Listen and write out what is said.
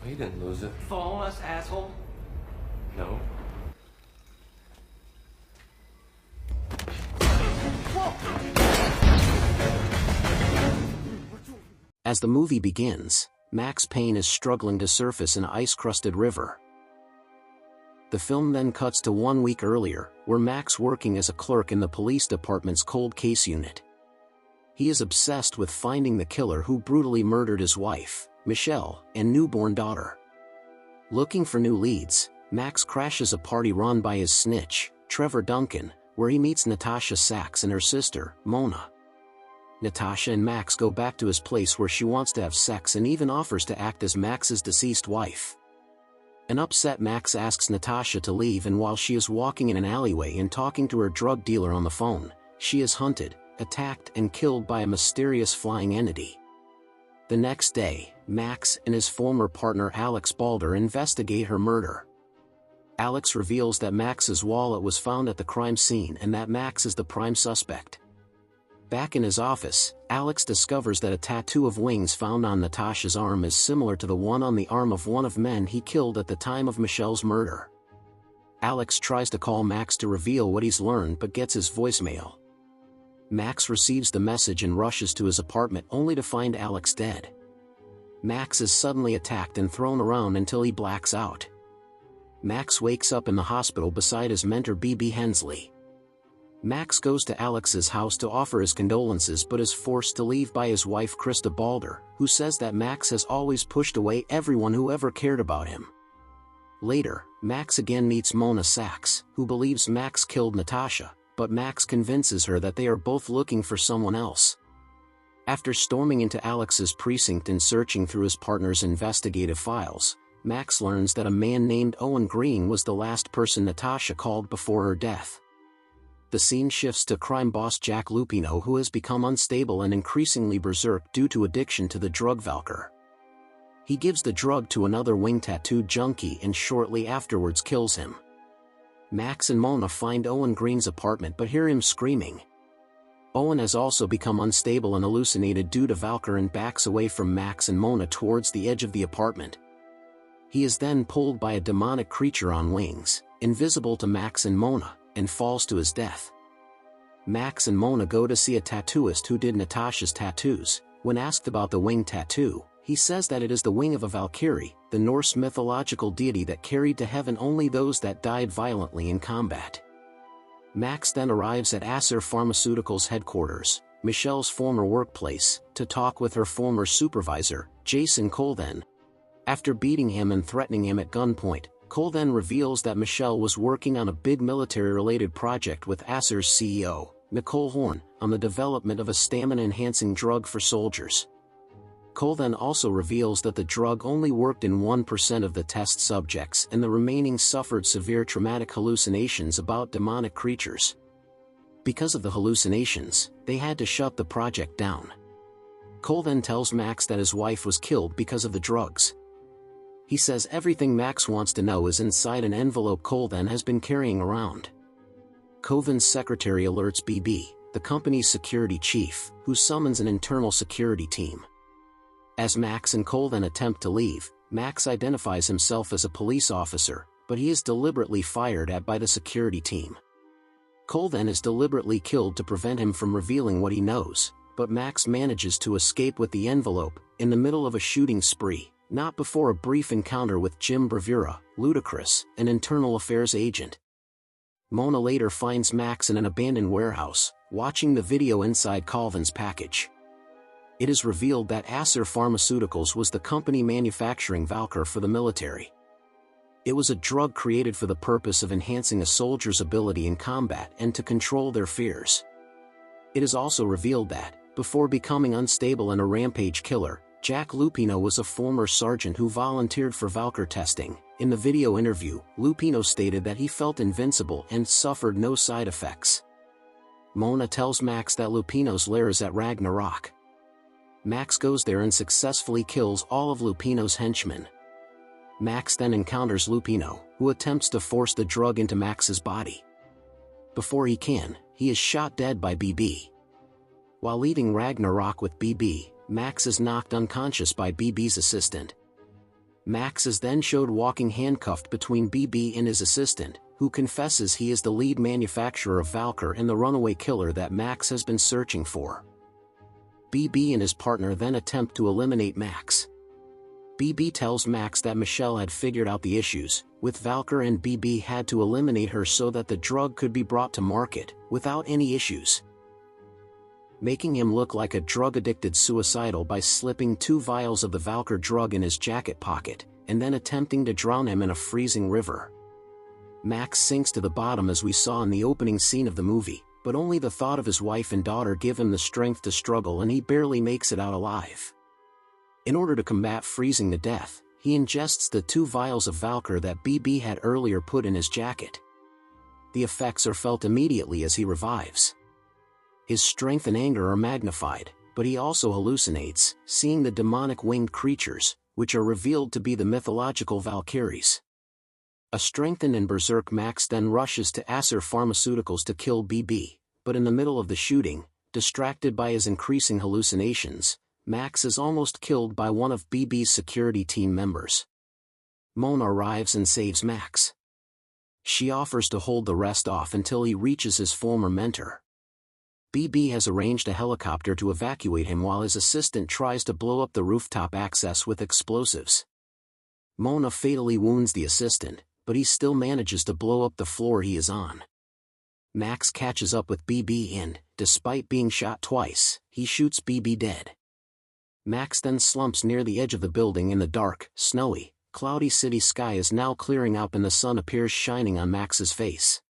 He didn't lose it. Follow us, asshole. No. As the movie begins, Max Payne is struggling to surface an ice-crusted river. The film then cuts to 1 week earlier, where Max working as a clerk in the police department's cold case unit. He is obsessed with finding the killer who brutally murdered his wife, Michelle, and newborn daughter. Looking for new leads, Max crashes a party run by his snitch, Trevor Duncan, where he meets Natasha Sachs and her sister, Mona. Natasha and Max go back to his place where she wants to have sex and even offers to act as Max's deceased wife. An upset Max asks Natasha to leave, and while she is walking in an alleyway and talking to her drug dealer on the phone, she is hunted, attacked and killed by a mysterious flying entity. The next day, Max and his former partner Alex Balder investigate her murder. Alex reveals that Max's wallet was found at the crime scene and that Max is the prime suspect. Back in his office, Alex discovers that a tattoo of wings found on Natasha's arm is similar to the one on the arm of one of men he killed at the time of Michelle's murder. Alex tries to call Max to reveal what he's learned but gets his voicemail. Max receives the message and rushes to his apartment only to find Alex dead. Max is suddenly attacked and thrown around until he blacks out. Max wakes up in the hospital beside his mentor B.B. Hensley. Max goes to Alex's house to offer his condolences but is forced to leave by his wife Krista Balder, who says that Max has always pushed away everyone who ever cared about him. Later, Max again meets Mona Sachs, who believes Max killed Natasha, but Max convinces her that they are both looking for someone else. After storming into Alex's precinct and searching through his partner's investigative files, Max learns that a man named Owen Green was the last person Natasha called before her death. The scene shifts to crime boss Jack Lupino, who has become unstable and increasingly berserk due to addiction to the drug Valker. He gives the drug to another wing tattoo junkie and shortly afterwards kills him. Max and Mona find Owen Green's apartment but hear him screaming. Owen has also become unstable and hallucinated due to Valker and backs away from Max and Mona towards the edge of the apartment. He is then pulled by a demonic creature on wings, invisible to Max and Mona, and falls to his death. Max and Mona go to see a tattooist who did Natasha's tattoos. When asked about the wing tattoo, he says that it is the wing of a Valkyrie, the Norse mythological deity that carried to heaven only those that died violently in combat. Max then arrives at Acer Pharmaceuticals headquarters, Michelle's former workplace, to talk with her former supervisor, Jason Colden. After beating him and threatening him at gunpoint, Cole then reveals that Michelle was working on a big military-related project with Acer's CEO, Nicole Horn, on the development of a stamina-enhancing drug for soldiers. Cole then also reveals that the drug only worked in 1% of the test subjects and the remaining suffered severe traumatic hallucinations about demonic creatures. Because of the hallucinations, they had to shut the project down. Cole then tells Max that his wife was killed because of the drugs. He says everything Max wants to know is inside an envelope Cole then has been carrying around. Coven's secretary alerts BB, the company's security chief, who summons an internal security team. As Max and Cole then attempt to leave, Max identifies himself as a police officer, but he is deliberately fired at by the security team. Cole then is deliberately killed to prevent him from revealing what he knows, but Max manages to escape with the envelope, in the middle of a shooting spree, not before a brief encounter with Jim Bravura, Ludacris, an internal affairs agent. Mona later finds Max in an abandoned warehouse, watching the video inside Colvin's package. It is revealed that Acer Pharmaceuticals was the company manufacturing Valker for the military. It was a drug created for the purpose of enhancing a soldier's ability in combat and to control their fears. It is also revealed that, before becoming unstable and a rampage killer, Jack Lupino was a former sergeant who volunteered for Valker testing. In the video interview, Lupino stated that he felt invincible and suffered no side effects. Mona tells Max that Lupino's lair is at Ragnarok. Max goes there and successfully kills all of Lupino's henchmen. Max then encounters Lupino, who attempts to force the drug into Max's body. Before he can, he is shot dead by BB. While leaving Ragnarok with BB, Max is knocked unconscious by BB's assistant. Max is then showed walking handcuffed between BB and his assistant, who confesses he is the lead manufacturer of Valker and the runaway killer that Max has been searching for. BB and his partner then attempt to eliminate Max. BB tells Max that Michelle had figured out the issues with Valker and BB had to eliminate her so that the drug could be brought to market without any issues, making him look like a drug-addicted suicidal by slipping 2 vials of the Valker drug in his jacket pocket, and then attempting to drown him in a freezing river. Max sinks to the bottom as we saw in the opening scene of the movie, but only the thought of his wife and daughter give him the strength to struggle and he barely makes it out alive. In order to combat freezing to death, he ingests the 2 vials of Valker that BB had earlier put in his jacket. The effects are felt immediately as he revives. His strength and anger are magnified, but he also hallucinates, seeing the demonic winged creatures, which are revealed to be the mythological Valkyries. A strengthened and berserk Max then rushes to Acer Pharmaceuticals to kill BB, but in the middle of the shooting, distracted by his increasing hallucinations, Max is almost killed by one of BB's security team members. Mona arrives and saves Max. She offers to hold the rest off until he reaches his former mentor. BB has arranged a helicopter to evacuate him while his assistant tries to blow up the rooftop access with explosives. Mona fatally wounds the assistant, but he still manages to blow up the floor he is on. Max catches up with BB and, despite being shot twice, he shoots BB dead. Max then slumps near the edge of the building in the dark, snowy, cloudy city sky is now clearing up and the sun appears shining on Max's face.